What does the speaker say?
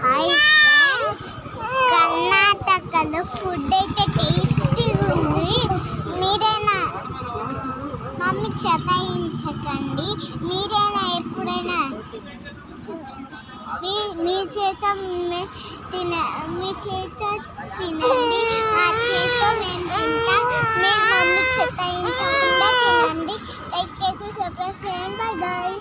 Hi friends, కర్ణాటకలో food అయితే టేస్టీగా ఉంది. మీరైనా మమ్మీకి సతాయించకండి. మీరైనా ఎప్పుడైనా మీ చేత తినండి. నా చేతితో నేను తింటా. మీరు మమ్మీకి సతాయించకుండా తినండి. లైక్ చేసి సబ్స్క్రైబ్ చేయండి. Bye bye.